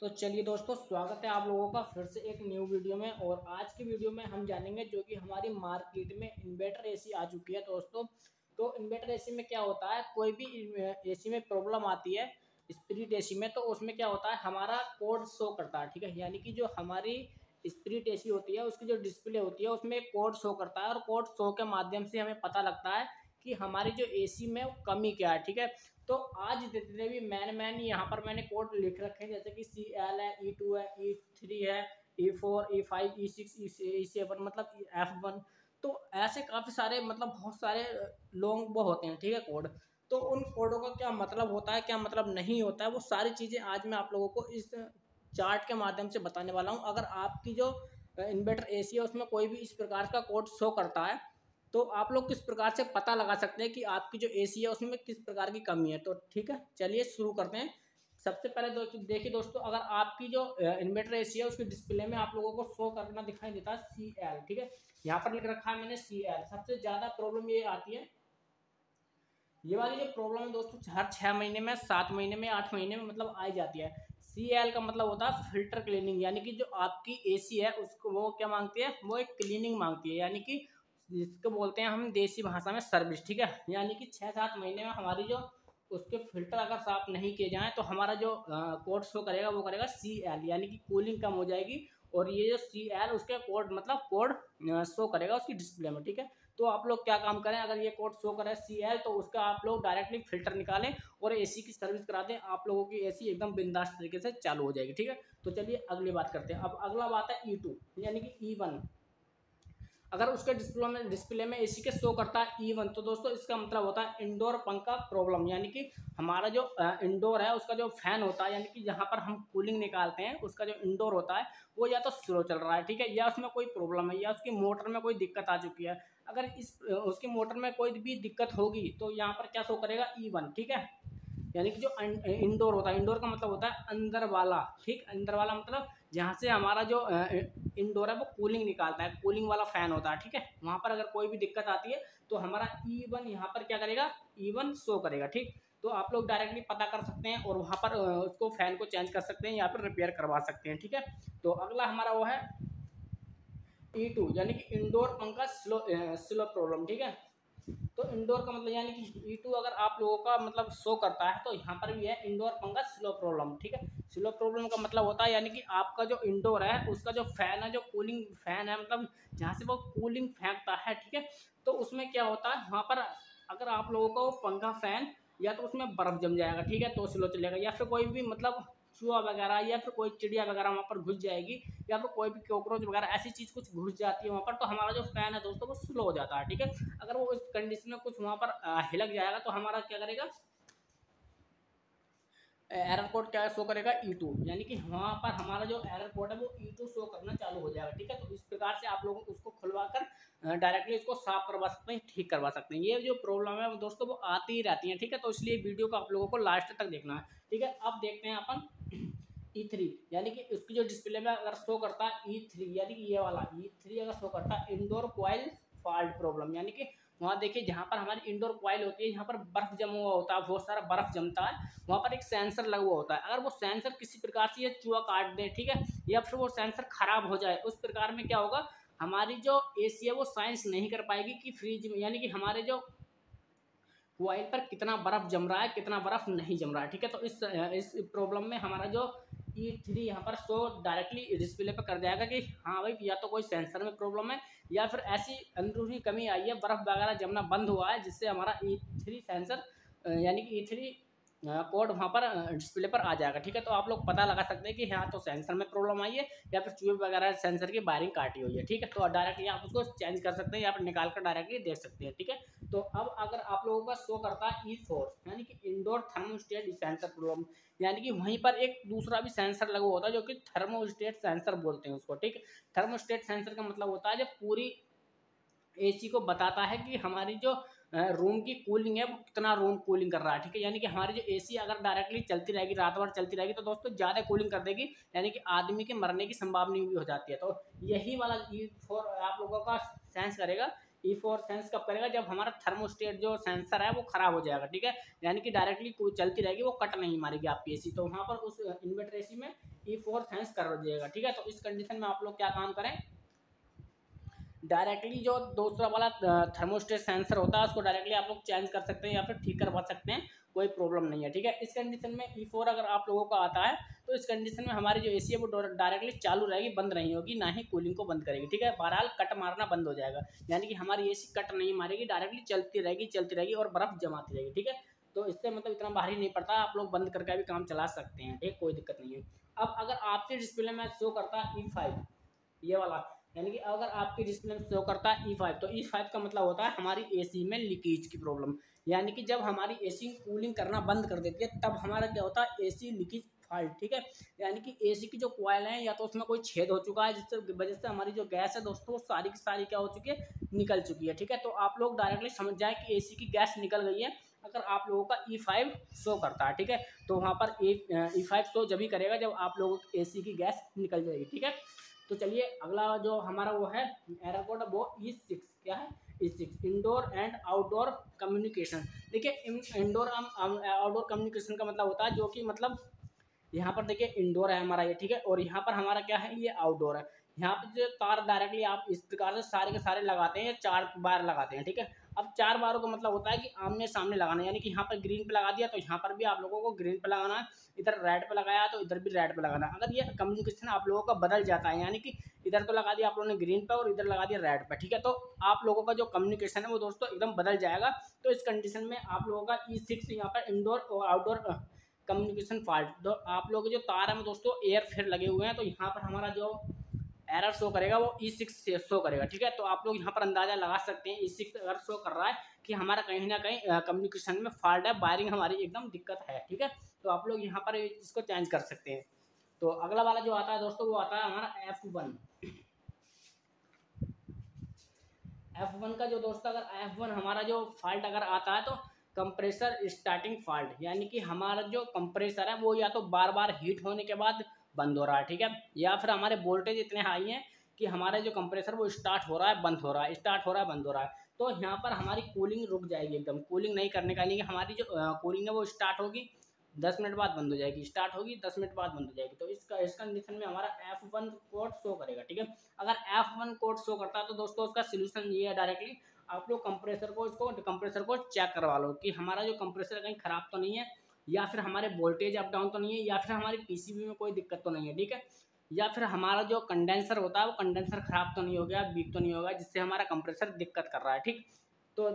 तो चलिए दोस्तों, स्वागत है आप लोगों का फिर से एक न्यू वीडियो में। और आज की वीडियो में हम जानेंगे जो कि हमारी मार्केट में इन्वर्टर एसी आ चुकी है दोस्तों। तो इन्वर्टर एसी में क्या होता है, कोई भी एसी में प्रॉब्लम आती है स्प्लिट एसी में, तो उसमें क्या होता है हमारा कोड शो करता है। ठीक है, यानी कि जो हमारी स्प्लिट एसी होती है उसकी जो डिस्प्ले होती है उसमें एक कोड शो करता है, और कोड शो के माध्यम से हमें पता लगता है कि हमारी जो एसी में कमी क्या है। ठीक है, तो आज जितने भी मैन यहाँ पर मैंने कोड लिख रखे हैं, जैसे कि CL है, E2 है, E3 है, E4, E5, E6, E7, मतलब F1। तो ऐसे काफ़ी सारे, मतलब बहुत सारे लॉन्ग वो होते हैं। ठीक है, कोड। तो उन कोडों का क्या मतलब होता है, क्या मतलब नहीं होता है, वो सारी चीज़ें आज मैं आप लोगों को इस चार्ट के माध्यम से बताने वाला हूँ। अगर आपकी जो इन्वर्टर एसी है उसमें कोई भी इस प्रकार का कोड शो करता है, तो आप लोग किस प्रकार से पता लगा सकते हैं कि आपकी जो एसी है उसमें किस प्रकार की कमी है। तो ठीक है, चलिए शुरू करते हैं। सबसे पहले देखिए दोस्तों, अगर आपकी जो इन्वर्टर एसी है उसकी डिस्प्ले में आप लोगों को शो करना दिखाई देता है CL। ठीक है, यहाँ पर लिख रखा है मैंने CL। सबसे ज्यादा प्रॉब्लम ये आती है, ये वाली जो प्रॉब्लम है दोस्तों, हर 6 महीने में, 7 महीने में, 8 महीने में मतलब आई जाती है। CL का मतलब होता है फिल्टर क्लीनिंग, यानी कि जो आपकी एसी है उसको वो क्या मांगती है, वो एक क्लीनिंग मांगती है, यानी कि जिसको बोलते हैं हम देसी भाषा में सर्विस। ठीक है, यानी कि 6-7 महीने में हमारी जो उसके फिल्टर अगर साफ नहीं किए जाएं तो हमारा जो कोड शो करेगा वो करेगा CL, यानी कि कूलिंग कम हो जाएगी। और ये जो CL उसके कोड मतलब कोड शो करेगा उसकी डिस्प्ले में। ठीक है, तो आप लोग क्या काम करें, अगर ये कोड शो करे CL तो उसका आप लोग डायरेक्टली फिल्टर निकालें और एसी की सर्विस करा दें। आप लोगों की एसी एकदम बिंदास तरीके से चालू हो जाएगी। ठीक है, तो चलिए अगली बात करते हैं। अब अगला बात है E2, यानी कि E1। अगर उसके डिस्प्ले में एसी के शो करता है E1, तो दोस्तों इसका मतलब होता है इंडोर पंखा प्रॉब्लम, यानी कि हमारा जो इंडोर है उसका जो फैन होता है, यानी कि जहाँ पर हम कूलिंग निकालते हैं उसका जो इंडोर होता है वो या तो स्लो चल रहा है। ठीक है, या उसमें कोई प्रॉब्लम है, या उसकी मोटर में कोई दिक्कत आ चुकी है। अगर इस उसकी मोटर में कोई भी दिक्कत होगी तो यहाँ पर क्या शो करेगा E1। ठीक है, यानी कि जो इंडोर होता है, इंडोर का मतलब होता है अंदर वाला। ठीक, अंदर वाला मतलब जहाँ से हमारा जो इंडोर है वो कूलिंग निकालता है, कूलिंग वाला फैन होता है। ठीक है, वहाँ पर अगर कोई भी दिक्कत आती है तो हमारा E1 यहाँ पर क्या करेगा, E1 शो करेगा। ठीक, तो आप लोग डायरेक्टली पता कर सकते हैं और वहाँ पर उसको फैन को चेंज कर सकते हैं या फिर रिपेयर करवा सकते हैं। ठीक है, तो अगला हमारा वो है E2, यानी कि इंडोर पंखा स्लो प्रॉब्लम। ठीक है, तो इंडोर का मतलब यानी कि E2 अगर आप लोगों का मतलब शो करता है तो यहाँ पर भी है इंडोर पंखा स्लो प्रॉब्लम। ठीक है, स्लो प्रॉब्लम का मतलब होता है यानी कि आपका जो इंडोर है उसका जो फैन है, जो कूलिंग फैन है, मतलब जहाँ से वो कूलिंग फेंकता है। ठीक है, तो उसमें क्या होता है, वहाँ पर अगर आप लोगों का वो पंखा फैन या तो उसमें बर्फ जम जाएगा। ठीक है, तो स्लो चलेगा, या फिर कोई भी मतलब चूहा वगैरह या फिर कोई चिड़िया वगैरह वहाँ पर घुस जाएगी, या फिर कोई भी कॉकरोच वगैरह ऐसी चीज़ कुछ घुस जाती है वहाँ पर, तो हमारा जो फैन है दोस्तों वो स्लो हो जाता है। ठीक है, अगर वो इस कंडीशन में कुछ वहाँ पर हिलक जाएगा तो हमारा क्या करेगा, एरर कोड क्या शो करेगा, E2, यानी कि वहाँ पर हमारा जो एरर कोड है वो E2 शो करना चालू हो जाएगा। ठीक है, तो इस प्रकार से आप लोग उसको खुलवा कर डायरेक्टली इसको साफ करवा सकते हैं, ठीक करवा सकते हैं। ये जो प्रॉब्लम है दोस्तों वो आती ही रहती है। ठीक है, तो इसलिए वीडियो को आप लोगों को लास्ट तक देखना है। ठीक है, अब देखते हैं अपन E3, यानी कि उसकी जो डिस्प्ले में अगर शो करता है E3, यानी कि ये वाला E3 अगर शो करता है इंडोर कॉइल फॉल्ट प्रॉब्लम, यानी कि वहाँ देखिए जहाँ पर हमारी इंडोर कॉइल होती है, यहाँ पर बर्फ जमा हुआ होता है, बहुत सारा बर्फ जमता है, वहाँ पर एक सेंसर लगा हुआ होता है। अगर वो सेंसर किसी प्रकार से ये चूहा काट दे, ठीक है, या फिर वो सेंसर खराब हो जाए, उस प्रकार में क्या होगा, हमारी जो एसी है वो साइंस नहीं कर पाएगी कि फ्रिज में, यानी कि हमारे जो कॉइल पर कितना बर्फ जम रहा है, कितना बर्फ नहीं जम रहा है। ठीक है, तो इस प्रॉब्लम में हमारा जो E3 यहाँ पर शो डायरेक्टली डिस्प्ले पर कर जाएगा कि हाँ भाई, या तो कोई सेंसर में प्रॉब्लम है या फिर ऐसी अंदरूनी कमी आई है, बर्फ वगैरह जमना बंद हुआ है, जिससे हमारा E3 सेंसर यानी कि E3 कोड वहाँ पर डिस्प्ले पर आ जाएगा। ठीक है, तो आप लोग पता लगा सकते हैं कि हाँ तो सेंसर में प्रॉब्लम आई है या फिर चूहे वगैरह सेंसर की वायरिंग काटी हुई है। ठीक है, तो डायरेक्टली आप उसको चेंज कर सकते हैं या फिर निकाल कर डायरेक्टली देख सकते हैं। ठीक है, तो अब अगर आप लोगों का शो करता है E4, यानी कि इंडोर थर्मोस्टेट सेंसर प्रॉब्लम, यानी कि वहीं पर एक दूसरा भी सेंसर लगा होता है जो कि थर्मोस्टेट सेंसर बोलते हैं उसको। ठीक है, थर्मोस्टेट सेंसर का मतलब होता है जब पूरी एसी को बताता है कि हमारी जो रूम की कूलिंग है वो कितना रूम कूलिंग कर रहा है। ठीक है, यानी कि हमारी जो एसी अगर डायरेक्टली चलती रहेगी, रात भर चलती रहेगी, तो दोस्तों ज़्यादा कूलिंग कर देगी, यानी कि आदमी के मरने की संभावना भी हो जाती है। तो यही वाला E4 आप लोगों का सेंस करेगा। E4 सेंस कब करेगा, जब हमारा थर्मोस्टेट जो सेंसर है वो खराब हो जाएगा। ठीक है, यानी कि डायरेक्टली चलती रहेगी, वो कट नहीं मारेगी आपकी एसी, तो वहाँ पर उस इन्वर्टर एसी में E4 सेंस कर दिएगा। ठीक है, तो इस कंडीशन में आप लोग क्या काम करें, डायरेक्टली जो दूसरा वाला थर्मोस्टेट सेंसर होता है उसको डायरेक्टली आप लोग चेंज कर सकते हैं या फिर ठीक करवा सकते हैं, कोई प्रॉब्लम नहीं है। ठीक है, इस कंडीशन में E4 अगर आप लोगों को आता है तो इस कंडीशन में हमारी जो एसी है वो डायरेक्टली चालू रहेगी, बंद नहीं होगी, ना ही कूलिंग को बंद करेगी। ठीक है, बहरहाल कट मारना बंद हो जाएगा, यानी कि हमारी एसी कट नहीं मारेगी, डायरेक्टली चलती रहेगी और बर्फ जमाती रहेगी। ठीक है, तो इससे मतलब इतना भारी नहीं पड़ता, आप लोग बंद करके भी काम चला सकते हैं। ठीक, कोई दिक्कत नहीं है। अब अगर आपके डिस्प्ले में शो करता है E5 ये वाला, यानी कि अगर आपकी डिस्प्ले में शो करता है E5 तो E5 का मतलब होता है हमारी एसी में लीकेज की प्रॉब्लम, यानी कि जब हमारी एसी कूलिंग करना बंद कर देती है तब हमारा क्या होता है, एसी लीकेज फॉल्ट। ठीक है, यानी कि एसी की जो कॉइल है या तो उसमें कोई छेद हो चुका है जिससे वजह से हमारी जो गैस है दोस्तों वो सारी की सारी क्या हो चुकी है, निकल चुकी है। ठीक है, तो आप लोग डायरेक्टली समझ जाए कि एसी की गैस निकल गई है अगर आप लोगों का E5 शो करता है। ठीक है, तो वहाँ पर E5 शो जब ही करेगा जब आप लोगों की एसी की गैस निकल जाएगी। ठीक है, तो चलिए अगला जो हमारा वो है एरर कोड वो E6 क्या है, E6 indoor and outdoor communication. देखिए इंडोर आउटडोर कम्युनिकेशन का मतलब होता है जो कि मतलब यहाँ पर देखिए इंडोर है हमारा ये। ठीक है, और यहाँ पर हमारा क्या है, ये आउटडोर है। यहाँ पे जो तार डायरेक्टली आप इस प्रकार से सारे के सारे लगाते हैं, 4 बार लगाते हैं। ठीक है, अब 4 बारों का मतलब होता है कि आमने सामने लगाना, यानी कि यहाँ पर ग्रीन पे लगा दिया तो यहाँ पर भी आप लोगों को ग्रीन पे लगाना है, इधर रेड पे लगाया तो इधर भी रेड पे लगाना है। अगर ये कम्युनिकेशन आप लोगों का बदल जाता है, यानी कि इधर तो लगा दिया आप लोगों ने ग्रीन पे और इधर लगा दिया रेड पे, ठीक है, तो आप लोगों का जो कम्युनिकेशन है वो दोस्तों एकदम बदल जाएगा। तो इस कंडीशन में आप लोगों का E6 यहाँ पर इंडोर और आउटडोर कम्युनिकेशन फॉल्ट, तो आप लोग जो तार है दोस्तों एयर फेयर लगे हुए हैं, तो यहाँ पर हमारा जो एरर शो करेगा वो E6 से शो करेगा। ठीक है, तो आप लोग यहाँ पर अंदाजा लगा सकते हैं E6 अगर शो कर रहा है कि हमारा कहीं ना कहीं कम्युनिकेशन में फॉल्ट है, वायरिंग हमारी एकदम दिक्कत है। ठीक है, तो आप लोग यहाँ पर इसको चेंज कर सकते हैं। तो अगला वाला जो आता है दोस्तों वो आता है हमारा F1। F1 का जो दोस्तों अगर F1 हमारा जो फॉल्ट अगर आता है तो कंप्रेसर स्टार्टिंग फॉल्ट, यानी कि हमारा जो कंप्रेसर है वो या तो बार बार हीट होने के बाद बंद हो रहा है। ठीक है, या फिर हमारे वोल्टेज इतने हाई हैं कि हमारा जो कंप्रेसर वो स्टार्ट हो रहा है बंद हो रहा है, स्टार्ट हो रहा है बंद हो रहा है, तो यहाँ पर हमारी कूलिंग रुक जाएगी, एकदम कूलिंग नहीं करने का, यानी कि हमारी जो कूलिंग है वो स्टार्ट होगी 10 मिनट बाद बंद हो जाएगी, स्टार्ट होगी 10 मिनट बाद बंद हो जाएगी। तो इस कंडीशन में हमारा F1 कोड शो करेगा। ठीक है, अगर F1 कोड शो करता है तो दोस्तों उसका सोल्यूशन ये है, डायरेक्टली आप लोग कंप्रेसर को चेक करवा लो कि हमारा जो कंप्रेसर कहीं खराब तो नहीं है, या फिर हमारे वोल्टेज अप डाउन तो नहीं है, या फिर हमारी पीसीबी में कोई दिक्कत तो नहीं है। ठीक है, या फिर हमारा जो कंडेंसर होता है वो कंडेंसर खराब तो नहीं हो गया, वीक तो नहीं होगा जिससे हमारा कंप्रेसर दिक्कत कर रहा है। ठीक, तो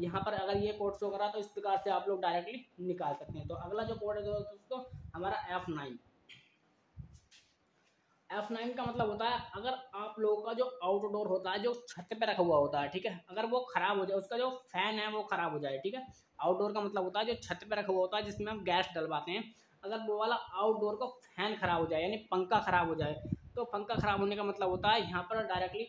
यहाँ पर अगर ये कोड शो करा तो इस प्रकार से आप लोग डायरेक्टली निकाल सकते हैं। तो अगला जो कोड है दोस्तों हमारा F9। F9 का मतलब होता है अगर आप लोगों का जो आउटडोर होता है जो छत पे रखा हुआ होता है, ठीक है, अगर वो खराब हो जाए, उसका जो फैन है वो खराब हो जाए। ठीक है, आउटडोर का मतलब होता है जो छत पे रखा हुआ होता है जिसमें हम गैस डलवाते हैं, अगर वो वाला आउटडोर का फैन खराब हो जाए यानी पंखा खराब हो जाए, तो पंखा खराब होने का मतलब होता है यहाँ पर डायरेक्टली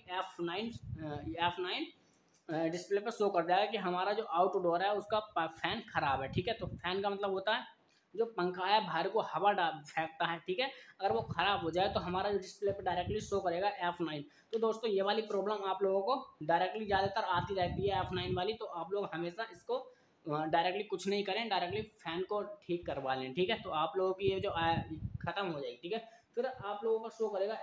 F9 डिस्प्ले पर शो कर जाएगा कि हमारा जो आउटडोर है उसका फैन खराब है। ठीक है, तो फैन का मतलब होता है जो पंखा है बाहर को हवा फेंकता है। ठीक है, अगर वो खराब हो जाए तो हमारा जो डिस्प्ले पर डायरेक्टली शो करेगा F9। तो दोस्तों ये वाली प्रॉब्लम आप लोगों को डायरेक्टली ज़्यादातर आती रहती है F9 वाली, तो आप लोग हमेशा इसको डायरेक्टली कुछ नहीं करें, डायरेक्टली फैन को ठीक करवा लें। ठीक है, तो आप लोगों की ये जो खत्म हो जाएगी। ठीक है, फिर आप लोगों का शो करेगा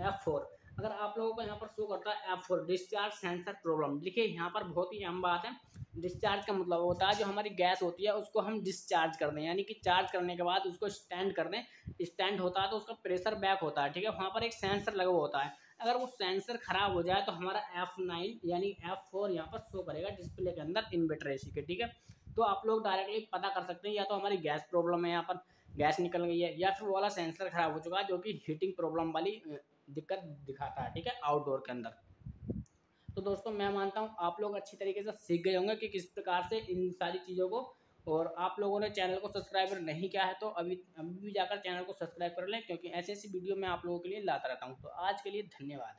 F4। अगर आप लोगों को यहाँ पर शो करता है F4 डिस्चार्ज सेंसर प्रॉब्लम, देखिए यहाँ पर बहुत ही अहम बात है। डिस्चार्ज का मतलब होता है जो हमारी गैस होती है उसको हम डिस्चार्ज कर दें, यानी कि चार्ज करने के बाद उसको स्टैंड कर दें। स्टैंड होता है तो उसका प्रेशर बैक होता है। ठीक है, वहाँ पर एक सेंसर लगा हुआ होता है, अगर वो सेंसर खराब हो जाए तो हमारा F9 यानी F4 यहाँ पर शो करेगा डिस्प्ले के अंदर इन्वर्टर एसी के। ठीक है, तो आप लोग डायरेक्टली पता कर सकते हैं या तो हमारी गैस प्रॉब्लम है, यहाँ पर गैस निकल गई है, या फिर वो वाला सेंसर खराब हो चुका है जो कि हीटिंग प्रॉब्लम वाली दिक्कत दिखाता है। ठीक है, आउटडोर के अंदर। तो दोस्तों मैं मानता हूँ आप लोग अच्छी तरीके से सीख गए होंगे कि किस प्रकार से इन सारी चीज़ों को, और आप लोगों ने चैनल को सब्सक्राइब नहीं किया है तो अभी भी जाकर चैनल को सब्सक्राइब कर लें, क्योंकि ऐसी ऐसी वीडियो मैं आप लोगों के लिए लाता रहता हूँ। तो आज के लिए धन्यवाद।